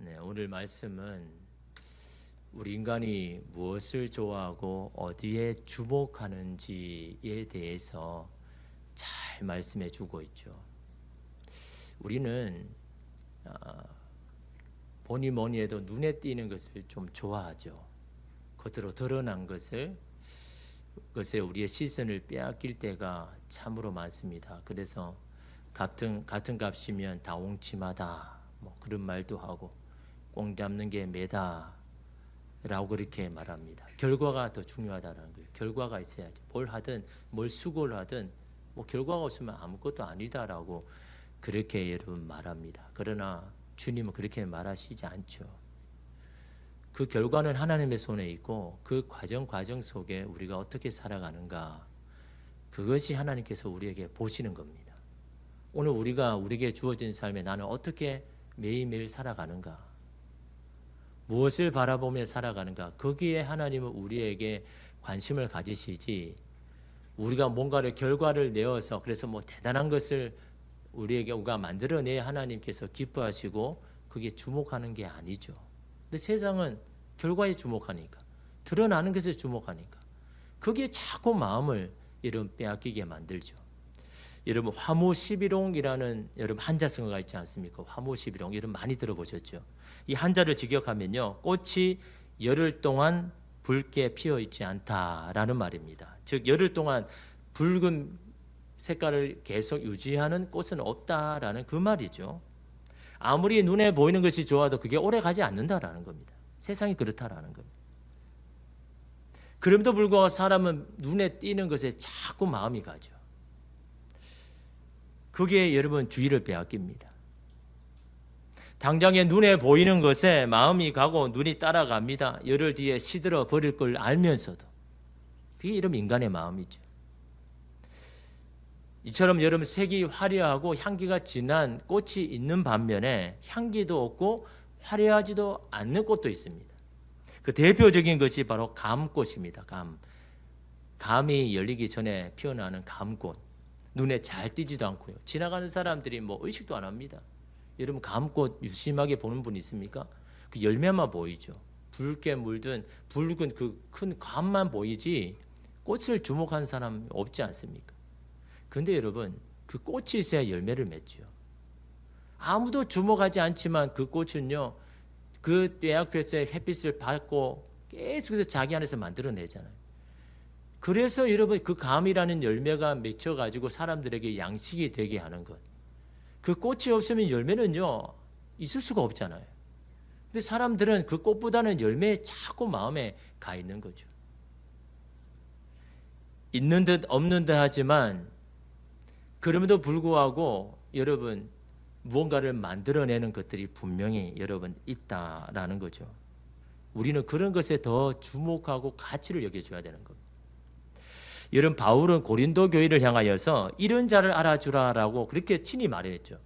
네, 오늘 말씀은 우리 인간이 무엇을 좋아하고 어디에 주목하는지에 대해서 잘 말씀해 주고 있죠. 우리는 보니 뭐니 해도 눈에 띄는 것을 좀 좋아하죠. 겉으로 드러난 것에 우리의 시선을 빼앗길 때가 참으로 많습니다. 그래서 같은 값이면 다 옹침하다, 뭐 그런 말도 하고, 꽁 잡는 게 매다 라고 그렇게 말합니다. 결과가 더 중요하다는 거예요. 결과가 있어야지. 뭘 하든 뭘 수고를 하든 뭐 결과가 없으면 아무것도 아니다라고 그렇게 여러분 말합니다. 그러나 주님은 그렇게 말하시지 않죠. 그 결과는 하나님의 손에 있고 그 과정 속에 우리가 어떻게 살아가는가, 그것이 하나님께서 우리에게 보시는 겁니다. 오늘 우리에게 주어진 삶에 나는 어떻게 매일매일 살아가는가, 무엇을 바라보며 살아가는가, 거기에 하나님은 우리에게 관심을 가지시지, 우리가 뭔가를 결과를 내어서 그래서 뭐 대단한 것을 우리가 만들어내야 하나님께서 기뻐하시고 그게 주목하는 게 아니죠. 근데 세상은 결과에 주목하니까, 드러나는 것에 주목하니까 거기에 자꾸 마음을 여러분 빼앗기게 만들죠. 여러분 화무십일홍이라는 여러분 한자성어가 있지 않습니까? 화무십일홍 여러분 많이 들어보셨죠? 이 한자를 직역하면요, 꽃이 열흘 동안 붉게 피어 있지 않다라는 말입니다. 즉 열흘 동안 붉은 색깔을 계속 유지하는 꽃은 없다라는 그 말이죠. 아무리 눈에 보이는 것이 좋아도 그게 오래 가지 않는다라는 겁니다. 세상이 그렇다라는 겁니다. 그럼에도 불구하고 사람은 눈에 띄는 것에 자꾸 마음이 가죠. 그게 여러분 주의를 빼앗깁니다. 당장에 눈에 보이는 것에 마음이 가고 눈이 따라갑니다. 열흘 뒤에 시들어 버릴 걸 알면서도. 그게 여러분 인간의 마음이죠. 이처럼 여러분 색이 화려하고 향기가 진한 꽃이 있는 반면에 향기도 없고 화려하지도 않는 꽃도 있습니다. 그 대표적인 것이 바로 감꽃입니다. 감이 열리기 전에 피어나는 감꽃. 눈에 잘 띄지도 않고요. 지나가는 사람들이 뭐 의식도 안 합니다. 여러분 감꽃 유심하게 보는 분 있습니까? 그 열매만 보이죠. 붉게 물든 붉은 그 큰 감만 보이지 꽃을 주목하는 사람 없지 않습니까? 근데 여러분 그 꽃이 있어야 열매를 맺죠. 아무도 주목하지 않지만 그 꽃은요, 그 떼약볕에 햇빛을 받고 계속해서 자기 안에서 만들어내잖아요. 그래서 여러분 그 감이라는 열매가 맺혀가지고 사람들에게 양식이 되게 하는 것. 그 꽃이 없으면 열매는요 있을 수가 없잖아요. 근데 사람들은 그 꽃보다는 열매에 자꾸 마음에 가 있는 거죠. 있는 듯 없는 듯 하지만 그럼에도 불구하고 여러분 무언가를 만들어내는 것들이 분명히 여러분 있다라는 거죠. 우리는 그런 것에 더 주목하고 가치를 여겨줘야 되는 겁니다. 여러분 바울은 고린도 교회를 향하여서 이런 자를 알아주라라고 그렇게 친히 말했죠.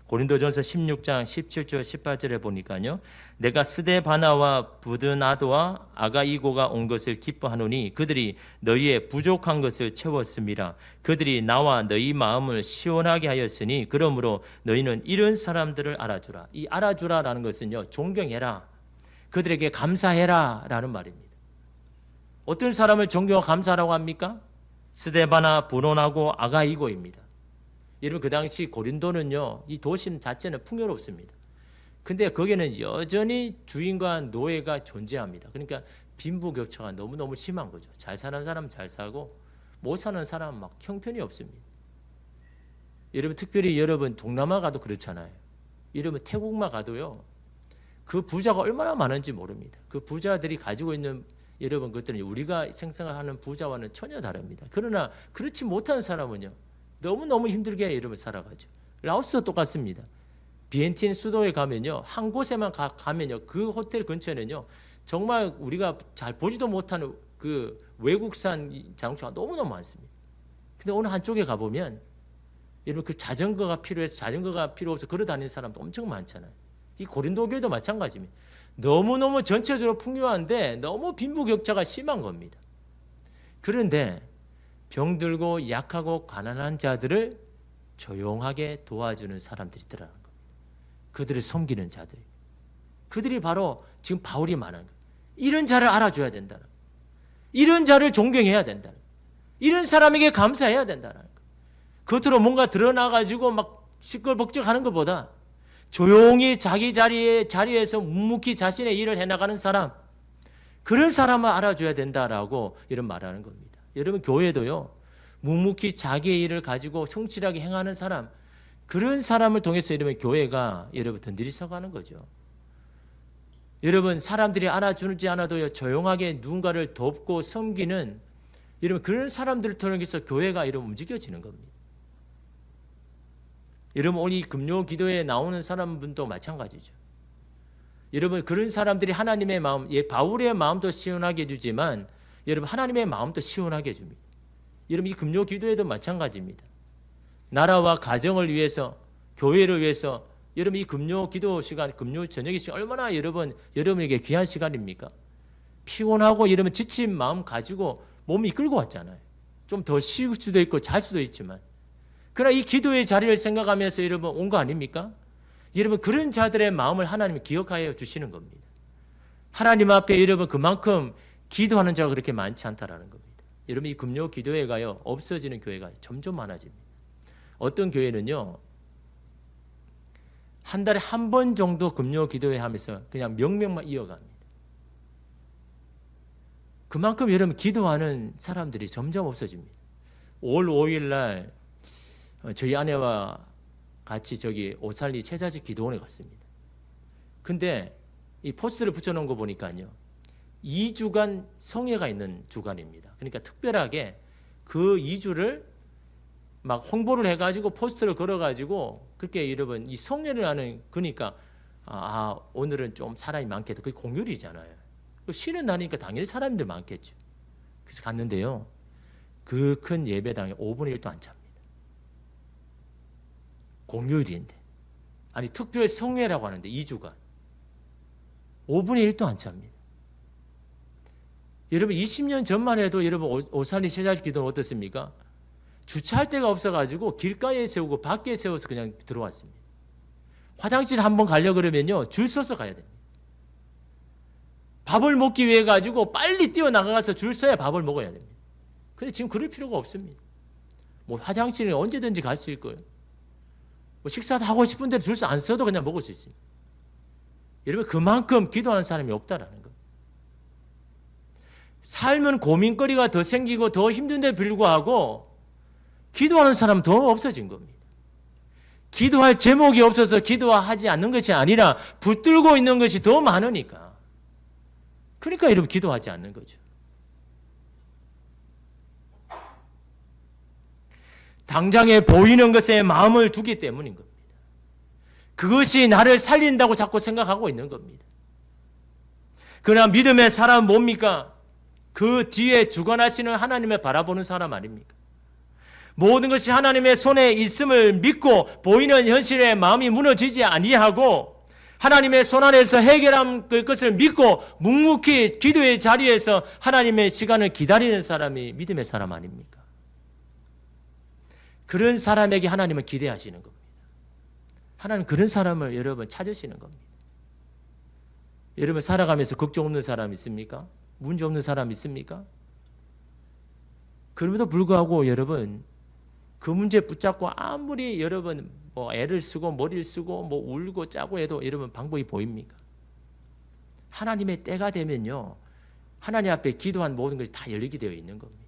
고린도전서 16장 17절 18절에 보니까요, 내가 스데바나와 부드나도와 아가이고가 온 것을 기뻐하노니 그들이 너희의 부족한 것을 채웠습니다. 그들이 나와 너희 마음을 시원하게 하였으니 그러므로 너희는 이런 사람들을 알아주라. 이 알아주라라는 것은요, 존경해라, 그들에게 감사해라 라는 말입니다. 어떤 사람을 존경하고 감사하라고 합니까? 스데바나, 부노나고 아가이고입니다. 여러분 그 당시 고린도는요, 이 도심 자체는 풍요롭습니다. 근데 거기는 여전히 주인과 노예가 존재합니다. 그러니까 빈부격차가 너무너무 심한 거죠. 잘 사는 사람은 잘 사고 못 사는 사람은 막 형편이 없습니다. 여러분 특별히 여러분 동남아 가도 그렇잖아요. 여러분 태국만 가도요, 그 부자가 얼마나 많은지 모릅니다. 그 부자들이 가지고 있는 여러분 것들은 우리가 생각하는 부자와는 전혀 다릅니다. 그러나 그렇지 못한 사람은요, 너무너무 힘들게 여러분 살아가죠. 라오스도 똑같습니다. 비엔틴 수도에 가면요, 한 곳에만 가면요, 그 호텔 근처에는요, 정말 우리가 잘 보지도 못하는 그 외국산 자동차가 너무너무 많습니다. 근데 어느 한쪽에 가보면 여러분 그 자전거가 필요해서 자전거가 필요 없어 걸어 다니는 사람도 엄청 많잖아요. 이 고린도 교회도 마찬가지입니다. 너무너무 전체적으로 풍요한데 너무 빈부격차가 심한 겁니다. 그런데 병들고 약하고 가난한 자들을 조용하게 도와주는 사람들이 있더라는 겁니다. 그들을 섬기는 자들이. 그들이 바로 지금 바울이 말하는 거예요. 이런 자를 알아줘야 된다는 거예요. 이런 자를 존경해야 된다는 거예요. 이런 사람에게 감사해야 된다는 거예요. 겉으로 뭔가 드러나가지고 막 시끌벅적하는 것보다 조용히 자기 자리에서 묵묵히 자신의 일을 해나가는 사람, 그런 사람을 알아줘야 된다라고 이런 말하는 겁니다. 여러분 교회도요, 묵묵히 자기의 일을 가지고 성실하게 행하는 사람, 그런 사람을 통해서 여러분 교회가 여러분 든들이서가는 거죠. 여러분 사람들이 알아주지 않아도요, 조용하게 누군가를 돕고 섬기는 여러분 그런 사람들을 통해서 교회가 이런 움직여지는 겁니다. 여러분 오늘 이 금요 기도에 나오는 사람분도 마찬가지죠. 여러분 그런 사람들이 하나님의 마음, 바울의 마음도 시원하게 해주지만 여러분 하나님의 마음도 시원하게 해줍니다. 여러분 이 금요 기도에도 마찬가지입니다. 나라와 가정을 위해서, 교회를 위해서 여러분 이 금요 기도 시간, 금요 저녁의 시간 얼마나 여러분에게 귀한 시간입니까? 피곤하고 여러분 지친 마음 가지고 몸이 끌고 왔잖아요. 좀 더 쉴 수도 있고 잘 수도 있지만, 그러나 이 기도의 자리를 생각하면서 여러분 온 거 아닙니까? 여러분 그런 자들의 마음을 하나님이 기억하여 주시는 겁니다. 하나님 앞에 여러분 그만큼 기도하는 자가 그렇게 많지 않다라는 겁니다. 여러분 이 금요 기도회가요, 없어지는 교회가 점점 많아집니다. 어떤 교회는요, 한 달에 한 번 정도 금요 기도회 하면서 그냥 명명만 이어갑니다. 그만큼 여러분 기도하는 사람들이 점점 없어집니다. 5월 5일 날 저희 아내와 같이 저기 오살리 최자식 기도원에 갔습니다. 근데 이 포스터를 붙여놓은 거 보니까요, 2주간 성회가 있는 주간입니다. 그러니까 특별하게 그 2주를 막 홍보를 해가지고 포스터를 걸어가지고 그렇게 여러분 이 성회를 하는, 그러니까 오늘은 좀 사람이 많겠다. 그게 공휴일이잖아요. 쉬는 날이니까 당연히 사람들 많겠죠. 그래서 갔는데요, 그 큰 예배당에 5분의 1도 안 찹니다. 공휴일인데, 아니 특별 성회라고 하는데 2주간 5분의 1도 안 찹니다. 여러분 20년 전만 해도 여러분 오살리 최자식 기도는 어떻습니까? 주차할 데가 없어가지고 길가에 세우고 밖에 세워서 그냥 들어왔습니다. 화장실 한번 가려고 그러면요, 줄 서서 가야 됩니다. 밥을 먹기 위해 가지고 빨리 뛰어나가서 줄 서야 밥을 먹어야 됩니다. 근데 지금 그럴 필요가 없습니다. 뭐 화장실에 언제든지 갈 수 있고요. 뭐 식사도 하고 싶은데 줄 서 안 서도 그냥 먹을 수 있습니다. 여러분 그만큼 기도하는 사람이 없다라는 거. 삶은 고민거리가 더 생기고 더 힘든데 불구하고 기도하는 사람은 더 없어진 겁니다. 기도할 제목이 없어서 기도하지 않는 것이 아니라 붙들고 있는 것이 더 많으니까. 그러니까 여러분 기도하지 않는 거죠. 당장에 보이는 것에 마음을 두기 때문인 겁니다. 그것이 나를 살린다고 자꾸 생각하고 있는 겁니다. 그러나 믿음의 사람은 뭡니까? 그 뒤에 주관하시는 하나님을 바라보는 사람 아닙니까? 모든 것이 하나님의 손에 있음을 믿고 보이는 현실에 마음이 무너지지 아니하고 하나님의 손 안에서 해결한 것을 믿고 묵묵히 기도의 자리에서 하나님의 시간을 기다리는 사람이 믿음의 사람 아닙니까? 그런 사람에게 하나님은 기대하시는 겁니다. 하나님 그런 사람을 여러분 찾으시는 겁니다. 여러분 살아가면서 걱정 없는 사람 있습니까? 문제 없는 사람 있습니까? 그럼에도 불구하고 여러분 그 문제 붙잡고 아무리 여러분 뭐 애를 쓰고 머리를 쓰고 뭐 울고 짜고 해도 여러분 방법이 보입니까? 하나님의 때가 되면요, 하나님 앞에 기도한 모든 것이 다 열리게 되어 있는 겁니다.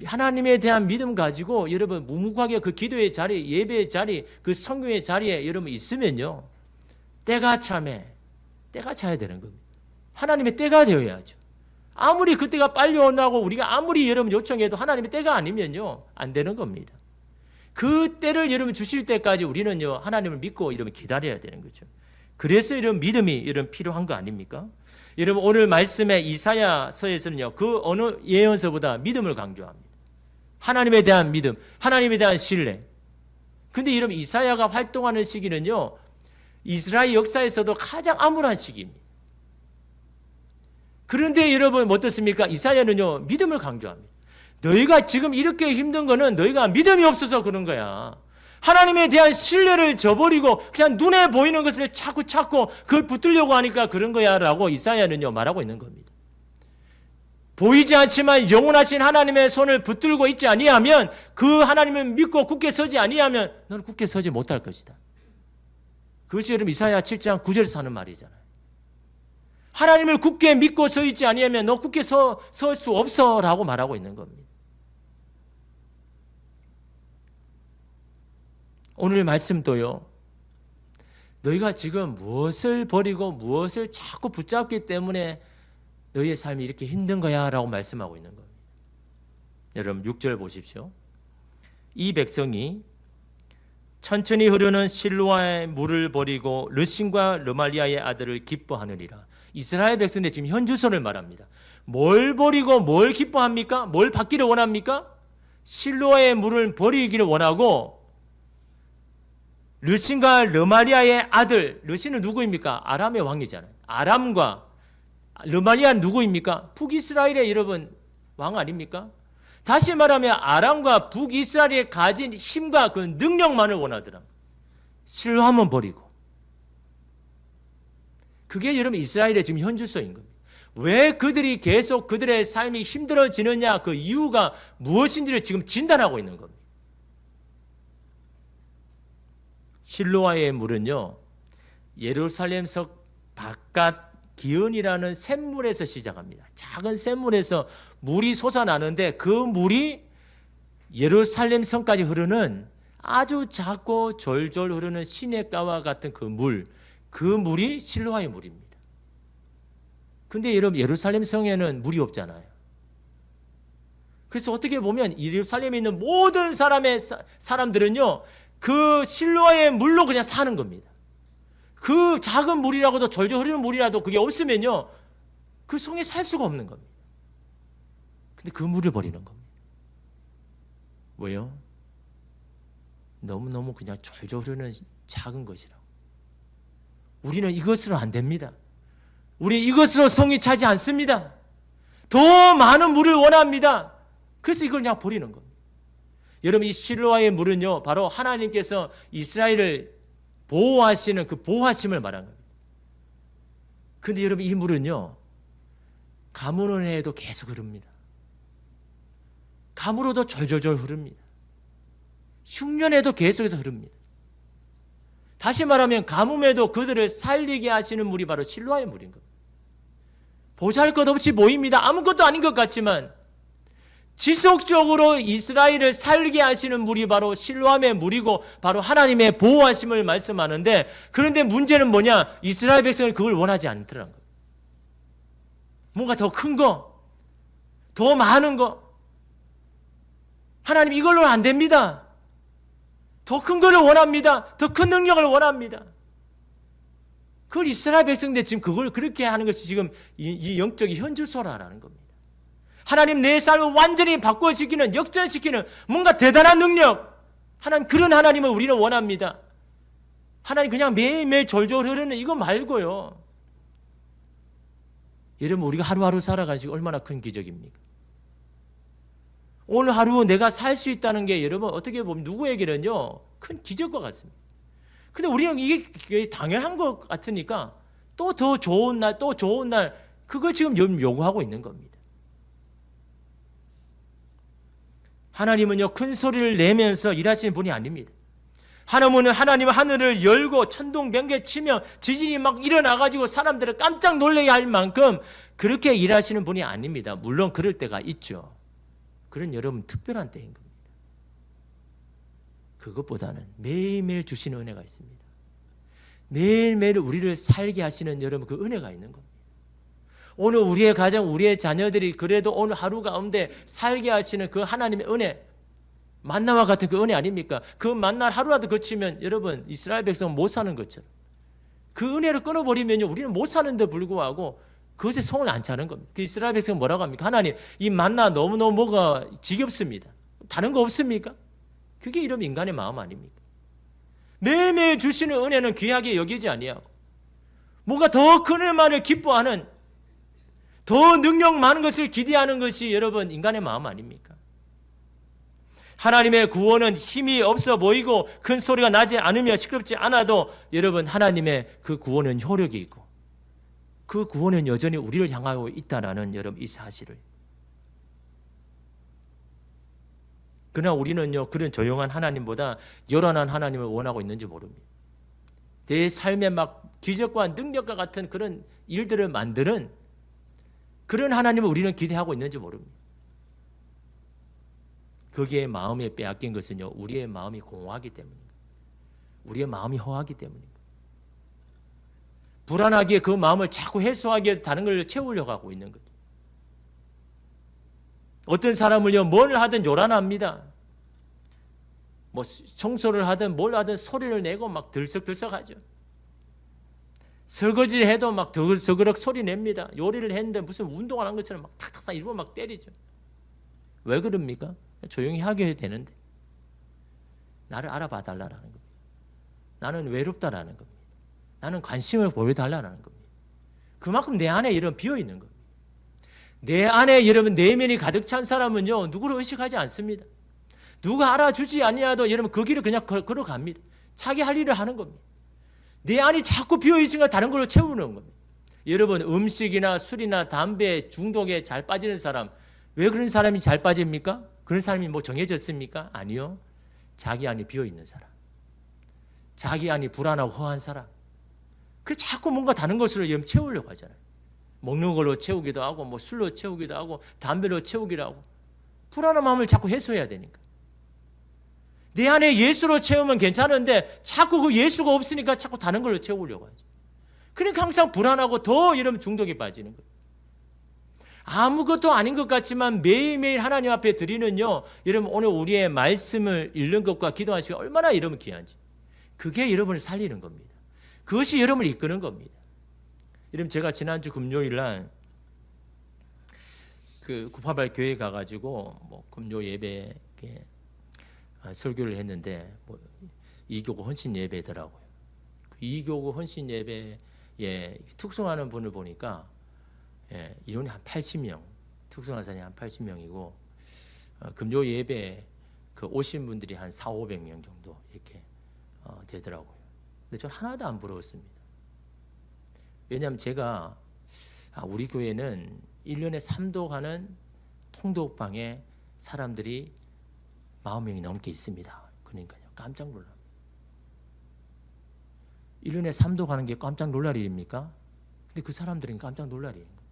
하나님에 대한 믿음 가지고 여러분 묵묵하게 그 기도의 자리, 예배의 자리, 그 성경의 자리에 여러분 있으면요, 때가 차야 되는 겁니다. 하나님의 때가 되어야죠. 아무리 그때가 빨리 온다고 우리가 아무리 여러분 요청해도 하나님의 때가 아니면요, 안 되는 겁니다. 그 때를 여러분 주실 때까지 우리는요, 하나님을 믿고 여러분 기다려야 되는 거죠. 그래서 이런 믿음이 이런 필요한 거 아닙니까? 여러분 오늘 말씀의 이사야서에서는요, 그 어느 예언서보다 믿음을 강조합니다. 하나님에 대한 믿음, 하나님에 대한 신뢰. 근데 여러분 이사야가 활동하는 시기는요, 이스라엘 역사에서도 가장 암울한 시기입니다. 그런데 여러분 어떻습니까? 이사야는요, 믿음을 강조합니다. 너희가 지금 이렇게 힘든 거는 너희가 믿음이 없어서 그런 거야. 하나님에 대한 신뢰를 저버리고 그냥 눈에 보이는 것을 자꾸 찾고 그걸 붙들려고 하니까 그런 거야 라고 이사야는요 말하고 있는 겁니다. 보이지 않지만 영원하신 하나님의 손을 붙들고 있지 아니하면, 그 하나님을 믿고 굳게 서지 아니하면 너는 굳게 서지 못할 것이다. 그것이 여러분 이사야 7장 9절에서 하는 말이잖아요. 하나님을 굳게 믿고 서 있지 아니하면 너 굳게 설 수 없어 라고 말하고 있는 겁니다. 오늘 말씀도요, 너희가 지금 무엇을 버리고 무엇을 자꾸 붙잡기 때문에 너희의 삶이 이렇게 힘든 거야 라고 말씀하고 있는 겁니다. 여러분 6절 보십시오. 이 백성이 천천히 흐르는 실로아의 물을 버리고 르신과 르말리아의 아들을 기뻐하느니라. 이스라엘 백성들 지금 현주소를 말합니다. 뭘 버리고 뭘 기뻐합니까? 뭘 받기를 원합니까? 실로아의 물을 버리기를 원하고, 르신과 르말리아의 아들, 르신은 누구입니까? 아람의 왕이잖아요. 아람과 르말리아는 누구입니까? 북이스라엘의 여러분 왕 아닙니까? 다시 말하면 아람과 북이스라엘이 가진 힘과 그 능력만을 원하더라. 실로함은 버리고. 그게 여러분 이스라엘의 지금 현주소인 겁니다. 왜 그들이 계속 그들의 삶이 힘들어지느냐, 그 이유가 무엇인지를 지금 진단하고 있는 겁니다. 실로아의 물은요, 예루살렘석 바깥 기은이라는 샘물에서 시작합니다. 작은 샘물에서 물이 솟아나는데 그 물이 예루살렘 성까지 흐르는 아주 작고 졸졸 흐르는 시냇가와 같은 그 물이 실로아의 물입니다. 근데 여러분 예루살렘 성에는 물이 없잖아요. 그래서 어떻게 보면 예루살렘에 있는 모든 사람들은요, 그 실로아의 물로 그냥 사는 겁니다. 그 작은 물이라고도 졸졸 흐르는 물이라도 그게 없으면요, 그 성에 살 수가 없는 겁니다. 근데 그 물을 버리는 겁니다. 왜요? 너무너무 그냥 졸졸 흐르는 작은 것이라고. 우리는 이것으로 안 됩니다. 우리 이것으로 성이 차지 않습니다. 더 많은 물을 원합니다. 그래서 이걸 그냥 버리는 겁니다. 여러분 이 실로아의 물은요, 바로 하나님께서 이스라엘을 보호하시는 그 보호하심을 말한 겁니다. 그런데 여러분 이 물은요, 가뭄을 해도 계속 흐릅니다. 가물어도 졸졸졸 흐릅니다. 흉년에도 계속해서 흐릅니다. 다시 말하면 가뭄에도 그들을 살리게 하시는 물이 바로 실로아의 물인 겁니다. 보잘것없이 보입니다. 아무것도 아닌 것 같지만 지속적으로 이스라엘을 살게 하시는 물이 바로 실로암의 물이고 바로 하나님의 보호하심을 말씀하는데, 그런데 문제는 뭐냐? 이스라엘 백성은 그걸 원하지 않더라는 거예요. 뭔가 더 큰 거, 더 많은 거. 하나님 이걸로는 안 됩니다. 더 큰 거를 원합니다. 더 큰 능력을 원합니다. 그걸 이스라엘 백성들 지금 그걸 그렇게 하는 것이 지금 이 영적인 현주소라는 겁니다. 하나님 내 삶을 완전히 바꿔시키는, 역전시키는 뭔가 대단한 능력, 하나님 그런 하나님을 우리는 원합니다. 하나님 그냥 매일매일 졸졸 흐르는 이거 말고요. 여러분 우리가 하루하루 살아가시고 얼마나 큰 기적입니까? 오늘 하루 내가 살 수 있다는 게 여러분 어떻게 보면 누구에게는요 큰 기적과 같습니다. 근데 우리는 이게 당연한 것 같으니까 또 더 좋은 날, 또 좋은 날, 그거 지금 요구하고 있는 겁니다. 하나님은요 큰 소리를 내면서 일하시는 분이 아닙니다. 하나님은 하늘을 열고 천둥 번개 치며 지진이 막 일어나가지고 사람들을 깜짝 놀라게 할 만큼 그렇게 일하시는 분이 아닙니다. 물론 그럴 때가 있죠. 그런 여러분 특별한 때인 겁니다. 그것보다는 매일매일 주시는 은혜가 있습니다. 매일매일 우리를 살게 하시는 여러분 그 은혜가 있는 겁니다. 오늘 우리의 가정, 우리의 자녀들이 그래도 오늘 하루 가운데 살게 하시는 그 하나님의 은혜, 만나와 같은 그 은혜 아닙니까? 그 만나 하루라도 거치면 여러분 이스라엘 백성은 못 사는 것처럼 그 은혜를 끊어버리면요 우리는 못 사는데 불구하고 그것에 성을 안 차는 겁니다. 그 이스라엘 백성은 뭐라고 합니까? 하나님 이 만나 너무너무 뭐가 지겹습니다. 다른 거 없습니까? 그게 이런 인간의 마음 아닙니까? 매일매일 주시는 은혜는 귀하게 여기지 아니하고 뭔가 더 큰 은혜만을 기뻐하는, 더 능력 많은 것을 기대하는 것이 여러분 인간의 마음 아닙니까? 하나님의 구원은 힘이 없어 보이고 큰 소리가 나지 않으며 시끄럽지 않아도 여러분 하나님의 그 구원은 효력이 있고 그 구원은 여전히 우리를 향하고 있다라는 여러분 이 사실을. 그러나 우리는요 그런 조용한 하나님보다 요란한 하나님을 원하고 있는지 모릅니다. 내 삶에 막 기적과 능력과 같은 그런 일들을 만드는 그런 하나님을 우리는 기대하고 있는지 모릅니다. 거기에 마음에 빼앗긴 것은요 우리의 마음이 공허하기 때문입니다. 우리의 마음이 허하기 때문입니다. 불안하기에 그 마음을 자꾸 해소하기 위해서 다른 걸 채우려고 하고 있는 거죠. 어떤 사람을요 뭘 하든 요란합니다. 뭐 청소를 하든 뭘 하든 소리를 내고 막 들썩들썩하죠. 설거지를 해도 막 더그럭 소리 냅니다. 요리를 했는데 무슨 운동을 한 것처럼 막 탁탁탁 이러고 막 때리죠. 왜 그럽니까? 조용히 하게 되는데. 나를 알아봐 달라는 겁니다. 나는 외롭다라는 겁니다. 나는 관심을 보여달라는 겁니다. 그만큼 내 안에 이런 비어있는 겁니다. 내 안에 여러분 내면이 가득 찬 사람은요 누구를 의식하지 않습니다. 누가 알아주지 아니하도 여러분 그 길을 그냥 걸어갑니다. 자기 할 일을 하는 겁니다. 내 안이 자꾸 비어있으니까 다른 걸로 채우는 겁니다. 여러분 음식이나 술이나 담배 중독에 잘 빠지는 사람 왜 그런 사람이 잘 빠집니까? 그런 사람이 뭐 정해졌습니까? 아니요. 자기 안이 비어있는 사람, 자기 안이 불안하고 허한 사람, 그 자꾸 뭔가 다른 것으로 여러분 채우려고 하잖아요. 먹는 걸로 채우기도 하고 뭐 술로 채우기도 하고 담배로 채우기도 하고 불안한 마음을 자꾸 해소해야 되니까. 내 안에 예수로 채우면 괜찮은데 자꾸 그 예수가 없으니까 자꾸 다른 걸로 채우려고 하죠. 그러니까 항상 불안하고 더 이런 중독에 빠지는 거예요. 아무것도 아닌 것 같지만 매일매일 하나님 앞에 드리는요 여러분 오늘 우리의 말씀을 읽는 것과 기도하는 시간 얼마나 여러분 귀한지 그게 여러분을 살리는 겁니다. 그것이 여러분을 이끄는 겁니다. 여러분 제가 지난주 금요일 날 그 구파발 교회 가가지고 뭐 금요 예배에 설교를 했는데 뭐 이교구 헌신 예배더라고요. 그 이교구 헌신 예배에 특송하는 분을 보니까 인원이 한 80명, 특송한 사람이 한 80명이고 금요 예배에 그 오신 분들이 한 400~500명 정도 이렇게 되더라고요. 근데 저는 하나도 안 부러웠습니다. 왜냐하면 제가 우리 교회는 1년에 3도 가는 통독방에 사람들이 40명이 넘게 있습니다. 그러니까요. 깜짝 놀랍니다. 1년에 3도 가는 게 깜짝 놀랄 일입니까? 근데 그 사람들은 깜짝 놀랄 일인 거예요.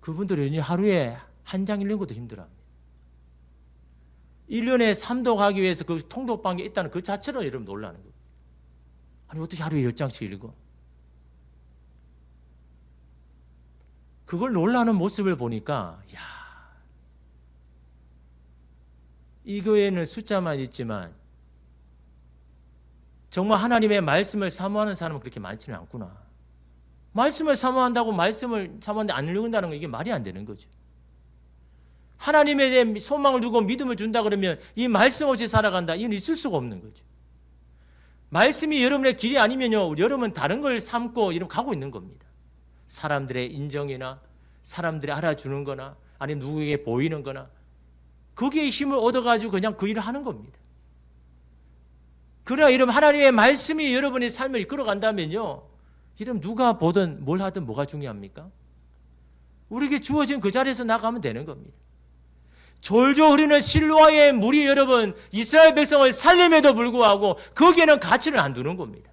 그분들은 하루에 한 장 읽는 것도 힘들어합니다. 1년에 3도 가기 위해서 그 통독방에 있다는 그 자체로 여러분 놀라는 거예요. 아니 어떻게 하루에 10장씩 읽어? 그걸 놀라는 모습을 보니까 이 교회는 숫자만 있지만 정말 하나님의 말씀을 사모하는 사람은 그렇게 많지는 않구나. 말씀을 사모한다고 말씀을 사모하는데 안 읽는다는 건 이게 말이 안 되는 거죠. 하나님에 대한 소망을 두고 믿음을 준다 그러면 이 말씀 없이 살아간다. 이건 있을 수가 없는 거죠. 말씀이 여러분의 길이 아니면요, 여러분은 다른 걸 삼고 이런 가고 있는 겁니다. 사람들의 인정이나 사람들이 알아주는 거나 아니면 누구에게 보이는 거나 거기에 힘을 얻어가지고 그냥 그 일을 하는 겁니다. 그러나 여러분 하나님의 말씀이 여러분의 삶을 이끌어간다면요, 여러분 누가 보든 뭘 하든 뭐가 중요합니까? 우리에게 주어진 그 자리에서 나가면 되는 겁니다. 졸졸 흐르는 실로아의 물이 여러분 이스라엘 백성을 살림에도 불구하고 거기에는 가치를 안 두는 겁니다.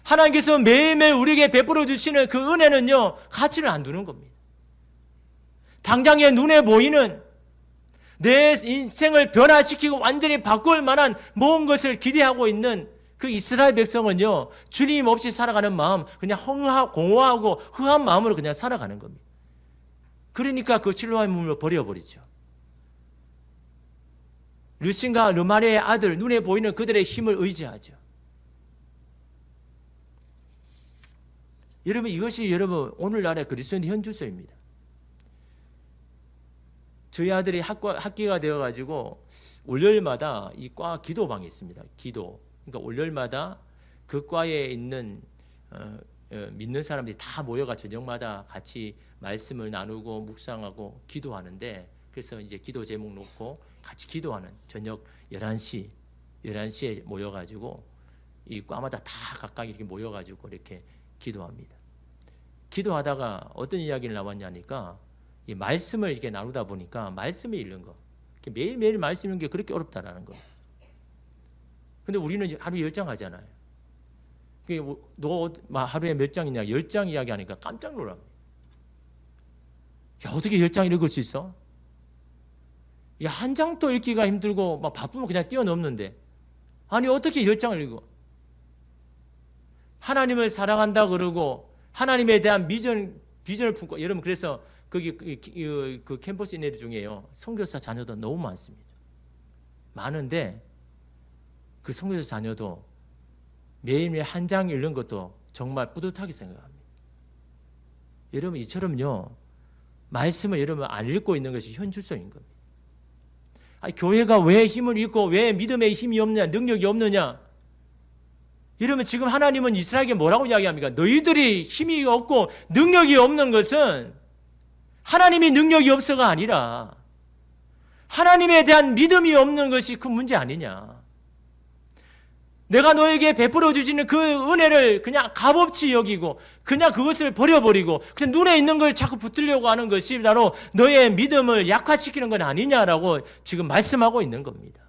하나님께서 매일매일 우리에게 베풀어 주시는 그 은혜는요, 가치를 안 두는 겁니다. 당장에 눈에 보이는 내 인생을 변화시키고 완전히 바꿀 만한 모든 것을 기대하고 있는 그 이스라엘 백성은요, 주님 없이 살아가는 마음, 그냥 공허하고 허한 마음으로 그냥 살아가는 겁니다. 그러니까 그 실로아의 물을 버려버리죠. 르신과 르마리아의 아들, 눈에 보이는 그들의 힘을 의지하죠. 여러분, 이것이 여러분 오늘날의 그리스도인 현주소입니다. 저희 아들이 학기가 되어가지고 월요일마다 이 과 기도방이 있습니다. 기도. 그러니까 월요일마다 그 과에 있는 믿는 사람들이 다 모여가 저녁마다 같이 말씀을 나누고 묵상하고 기도하는데 그래서 이제 기도 제목 놓고 같이 기도하는 저녁 11시에 모여가지고 이 과마다 다 각각 이렇게 모여가지고 이렇게 기도합니다. 기도하다가 어떤 이야기를 나왔냐니까 이 말씀을 이렇게 나누다 보니까 말씀을 읽는 거. 매일매일 말씀 읽는 게 그렇게 어렵다라는 거. 근데 우리는 하루 10장 하잖아요. 너 하루에 몇 장이냐? 10장 이야기 하니까 깜짝 놀랍니다. 야, 어떻게 10장 읽을 수 있어? 야, 한 장도 읽기가 힘들고 막 바쁘면 그냥 뛰어넘는데 아니 어떻게 10장을 읽어? 하나님을 사랑한다 그러고 하나님에 대한 비전을 품고 여러분 그래서 거기 그 캠퍼스 인애들 중에요 선교사 자녀도 너무 많습니다. 많은데 그 선교사 자녀도 매일매일 한 장 읽는 것도 정말 뿌듯하게 생각합니다. 여러분 이처럼요 말씀을 여러분 안 읽고 있는 것이 현실성인 겁니다. 아니, 교회가 왜 힘을 잃고 왜 믿음에 힘이 없느냐 능력이 없느냐. 이러면 지금 하나님은 이스라엘에게 뭐라고 이야기합니까? 너희들이 힘이 없고 능력이 없는 것은 하나님이 능력이 없어가 아니라 하나님에 대한 믿음이 없는 것이 그 문제 아니냐. 내가 너에게 베풀어 주시는 그 은혜를 그냥 값없이 여기고 그냥 그것을 버려버리고 그냥 눈에 있는 걸 자꾸 붙들려고 하는 것이 바로 너의 믿음을 약화시키는 건 아니냐라고 지금 말씀하고 있는 겁니다.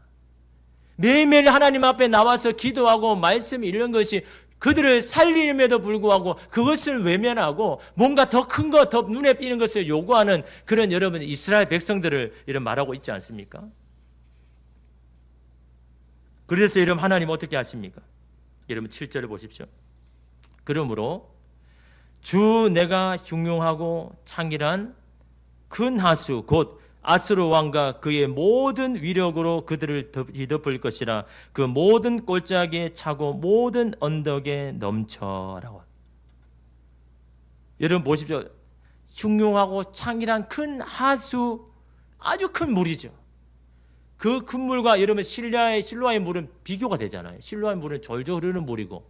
매일매일 하나님 앞에 나와서 기도하고 말씀 읽는 것이 그들을 살리는에도 불구하고 그것을 외면하고 뭔가 더 큰 것, 더 눈에 띄는 것을 요구하는 그런 여러분 이스라엘 백성들을 이런 말하고 있지 않습니까? 그래서 여러분 하나님 어떻게 하십니까? 여러분 7절을 보십시오. 그러므로 주 내가 흉용하고 창일한 큰 하수 곧 아수르 왕과 그의 모든 위력으로 그들을 뒤덮을 것이라. 그 모든 골짜기에 차고 모든 언덕에 넘쳐라고. 여러분 보십시오. 흉용하고 창일한 큰 하수, 아주 큰 물이죠. 그 큰 물과 여러분 실로아의 물은 비교가 되잖아요. 실로아의 물은 졸졸 흐르는 물이고,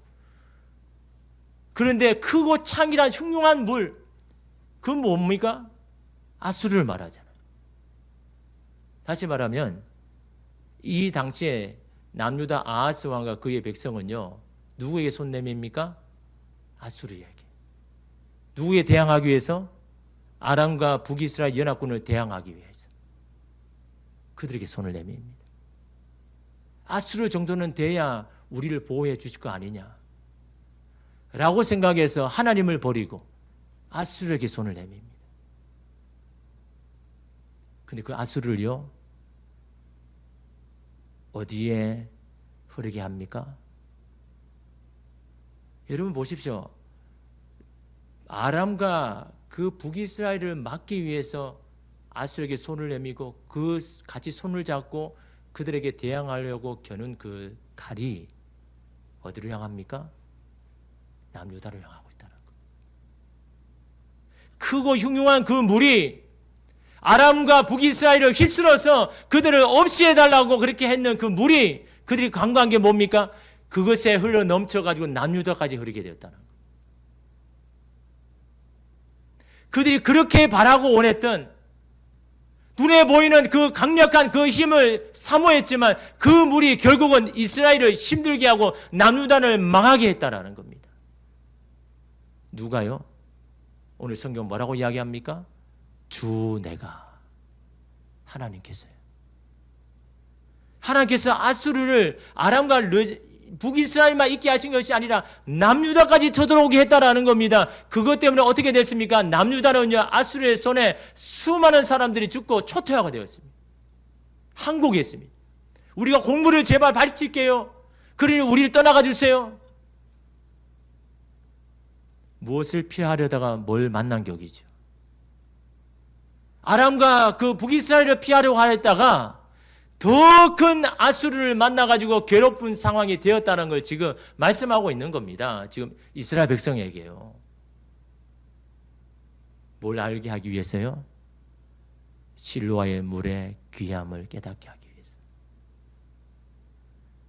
그런데 크고 창일한 흉용한 물, 그 뭡니까? 아수르를 말하잖아요. 다시 말하면 이 당시에 남유다 아하스 왕과 그의 백성은요 누구에게 손 내밉니까? 아수르에게. 누구에 대항하기 위해서? 아람과 북이스라엘 연합군을 대항하기 위해서 그들에게 손을 내밉니다. 아수르 정도는 돼야 우리를 보호해 주실 거 아니냐 라고 생각해서 하나님을 버리고 아수르에게 손을 내밉니다. 근데 그 아수르를요 어디에 흐르게 합니까? 여러분 보십시오. 아람과 그 북이스라엘을 막기 위해서 아수르에게 손을 내밀고 그 같이 손을 잡고 그들에게 대항하려고 겨눈 그 칼이 어디로 향합니까? 남유다로 향하고 있다는 것. 크고 흉흉한 그 물이 아람과 북이스라엘을 휩쓸어서 그들을 없이해달라고 그렇게 했는 그 물이 그들이 간과한 게 뭡니까? 그것에 흘러 넘쳐가지고 남유다까지 흐르게 되었다는 것. 그들이 그렇게 바라고 원했던 눈에 보이는 그 강력한 그 힘을 사모했지만 그 물이 결국은 이스라엘을 힘들게 하고 남유다를 망하게 했다라는 겁니다. 누가요? 오늘 성경 뭐라고 이야기합니까? 주 내가 하나님께서요. 하나님께서 아수르를 아람과 북이스라엘만 있게 하신 것이 아니라 남유다까지 쳐들어오게 했다라는 겁니다. 그것 때문에 어떻게 됐습니까? 남유다는요 아수르의 손에 수많은 사람들이 죽고 초토화가 되었습니다. 항복이 했습니다. 우리가 공부를 제발 가르칠게요. 그러니 우리를 떠나가 주세요. 무엇을 피하려다가 뭘 만난 격이죠. 아람과 그 북이스라엘을 피하려고 하였다가 더 큰 아수르를 만나가지고 괴롭은 상황이 되었다는 걸 지금 말씀하고 있는 겁니다. 지금 이스라엘 백성에게요. 뭘 알게 하기 위해서요? 실로아의 물의 귀함을 깨닫게 하기 위해서.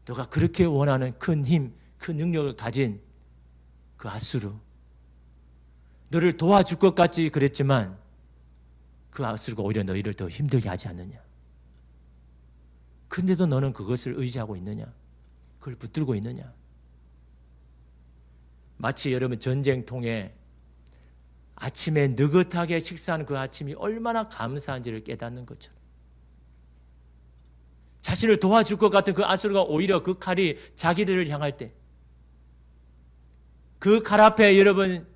너가 그렇게 원하는 큰 힘, 큰 능력을 가진 그 아수르, 너를 도와줄 것 같이 그랬지만 그 아수르가 오히려 너희를 더 힘들게 하지 않느냐. 근데도 너는 그것을 의지하고 있느냐? 그걸 붙들고 있느냐? 마치 여러분 전쟁통에 아침에 느긋하게 식사하는 그 아침이 얼마나 감사한지를 깨닫는 것처럼, 자신을 도와줄 것 같은 그 아수르가 오히려 그 칼이 자기들을 향할 때, 그 칼 앞에 여러분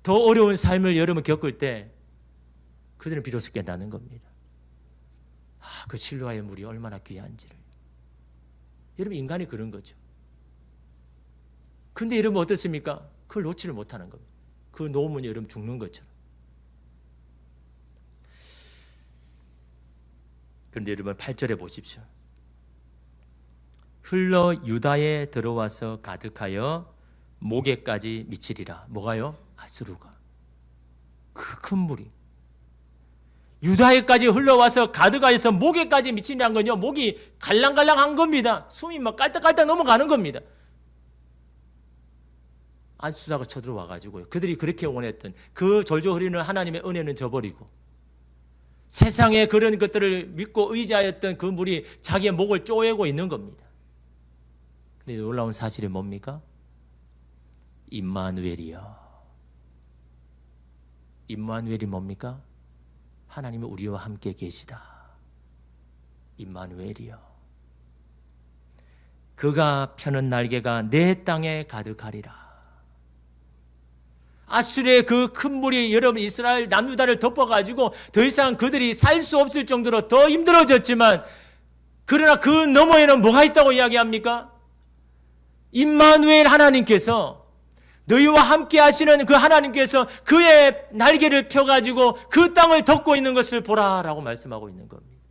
더 어려운 삶을 여러분 겪을 때 그들은 비로소 깨닫는 겁니다. 그 실로아의 물이 얼마나 귀한지를. 여러분 인간이 그런 거죠. 근데 여러분 어떻습니까? 그걸 놓지를 못하는 겁니다. 그 놓으면 여러분 죽는 것처럼. 그런데 여러분 8절에 보십시오. 흘러 유다에 들어와서 가득하여 목에까지 미치리라. 뭐가요? 아수르가. 그 큰 물이 유다에까지 흘러와서 가득하여서 목에까지 미치리라는 건요, 목이 갈랑갈랑한 겁니다. 숨이 막 깔딱깔딱 넘어가는 겁니다. 아수르가 쳐들어와가지고요, 그들이 그렇게 원했던 그 졸졸 흐르는 하나님의 은혜는 저버리고 세상의 그런 것들을 믿고 의지하였던 그 물이 자기의 목을 쪼개고 있는 겁니다. 근데 놀라운 사실이 뭡니까? 임마누엘이요. 임마누엘이 뭡니까? 하나님이 우리와 함께 계시다. 임마누엘이요. 그가 펴는 날개가 내 땅에 가득하리라. 아수르의 그 큰 물이 여러분 이스라엘 남유다를 덮어가지고 더 이상 그들이 살 수 없을 정도로 더 힘들어졌지만, 그러나 그 너머에는 뭐가 있다고 이야기합니까? 임마누엘 하나님께서, 너희와 함께 하시는 그 하나님께서 그의 날개를 펴가지고 그 땅을 덮고 있는 것을 보라라고 말씀하고 있는 겁니다.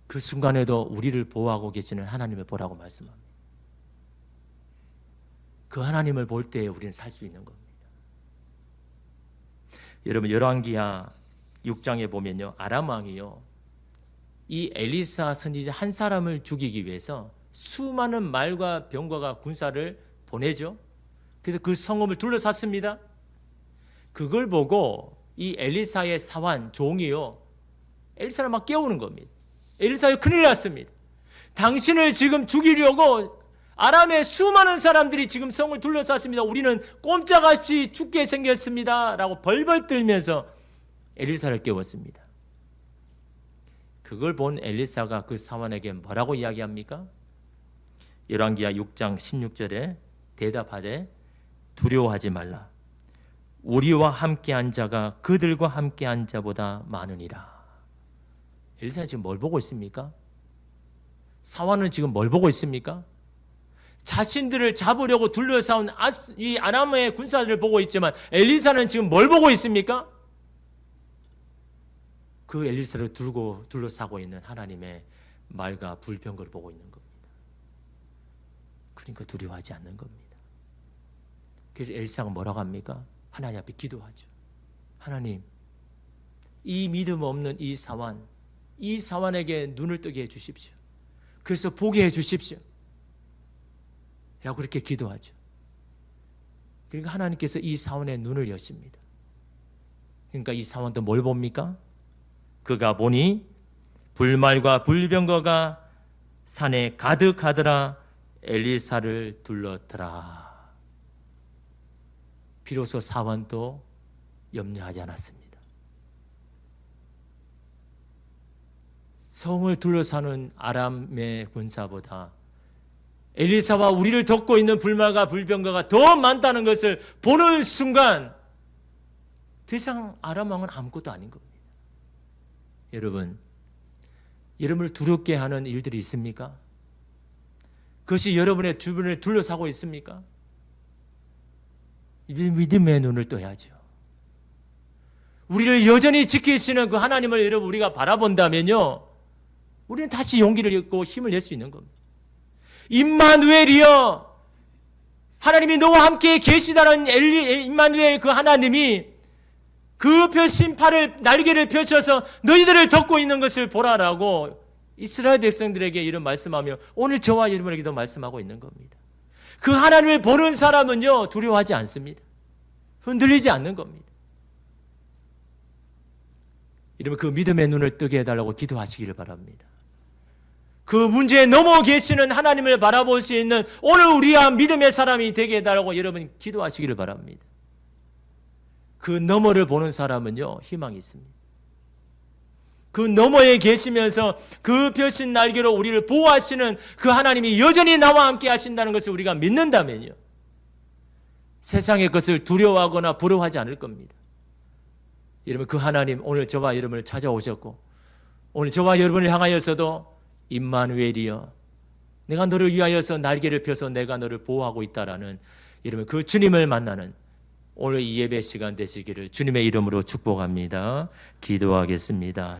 그 순간에도 우리를 보호하고 계시는 하나님을 보라고 말씀합니다. 그 하나님을 볼 때에 우리는 살 수 있는 겁니다. 여러분 열왕기하 6장에 보면요, 아람 왕이요, 이 엘리사 선지자 한 사람을 죽이기 위해서 수많은 말과 병거가 군사를 보내죠. 그래서 그 성읍을 둘러쌌습니다. 그걸 보고 이 엘리사의 사환 종이요, 엘리사를 막 깨우는 겁니다. 엘리사요, 큰일 났습니다. 당신을 지금 죽이려고 아람의 수많은 사람들이 지금 성을 둘러쌌습니다. 우리는 꼼짝없이 죽게 생겼습니다 라고 벌벌 떨면서 엘리사를 깨웠습니다. 그걸 본 엘리사가 그 사환에게 뭐라고 이야기합니까? 열왕기하 6장 16절에 대답하되 두려워하지 말라. 우리와 함께한 자가 그들과 함께한 자보다 많으니라. 엘리사는 지금 뭘 보고 있습니까? 사환은 지금 뭘 보고 있습니까? 자신들을 잡으려고 둘러싸운 이 아람의 군사들을 보고 있지만, 엘리사는 지금 뭘 보고 있습니까? 그 엘리사를 둘러싸고 있는 하나님의 말과 불병거를 보고 있는 겁니다. 그러니까 두려워하지 않는 겁니다. 그래서 엘리사가 뭐라고 합니까? 하나님 앞에 기도하죠. 하나님, 이 믿음 없는 이 사환에게 눈을 뜨게 해주십시오. 그래서 보게 해주십시오 라고 그렇게 기도하죠. 그러니까 하나님께서 이 사환의 눈을 여십니다. 그러니까 이 사환도 뭘 봅니까? 그가 보니 불말과 불병거가 산에 가득하더라. 엘리사를 둘렀더라. 비로소 사환도 염려하지 않았습니다. 성을 둘러싸는 아람의 군사보다 엘리사와 우리를 덮고 있는 불말과 불병거가 더 많다는 것을 보는 순간 더 이상 아람 왕은 아무것도 아닌 겁니다. 여러분, 여러분을 두렵게 하는 일들이 있습니까? 그것이 여러분의 주변을 둘러싸고 있습니까? 믿음의 눈을 떠야죠. 우리를 여전히 지키시는 그 하나님을 여러분 우리가 바라본다면요, 우리는 다시 용기를 얻고 힘을 낼 수 있는 겁니다. 임마누엘이여, 하나님이 너와 함께 계시다는 임마누엘 그 하나님이 그 펴신팔을 날개를 펼쳐서 너희들을 덮고 있는 것을 보라라고 이스라엘 백성들에게 이런 말씀하며 오늘 저와 여러분에게도 말씀하고 있는 겁니다. 그 하나님을 보는 사람은요 두려워하지 않습니다. 흔들리지 않는 겁니다. 여러분 그 믿음의 눈을 뜨게 해달라고 기도하시기를 바랍니다. 그 문제에 넘어 계시는 하나님을 바라볼 수 있는 오늘 우리가 믿음의 사람이 되게 해달라고 여러분 기도하시기를 바랍니다. 그 너머를 보는 사람은요 희망이 있습니다. 그 너머에 계시면서 그 펴신 날개로 우리를 보호하시는 그 하나님이 여전히 나와 함께 하신다는 것을 우리가 믿는다면요 세상의 것을 두려워하거나 부러워하지 않을 겁니다. 여러분 그 하나님 오늘 저와 여러분을 찾아오셨고 오늘 저와 여러분을 향하여서도 임마누엘이여 내가 너를 위하여서 날개를 펴서 내가 너를 보호하고 있다라는 여러분 그 주님을 만나는 오늘 이 예배 시간 되시기를 주님의 이름으로 축복합니다. 기도하겠습니다.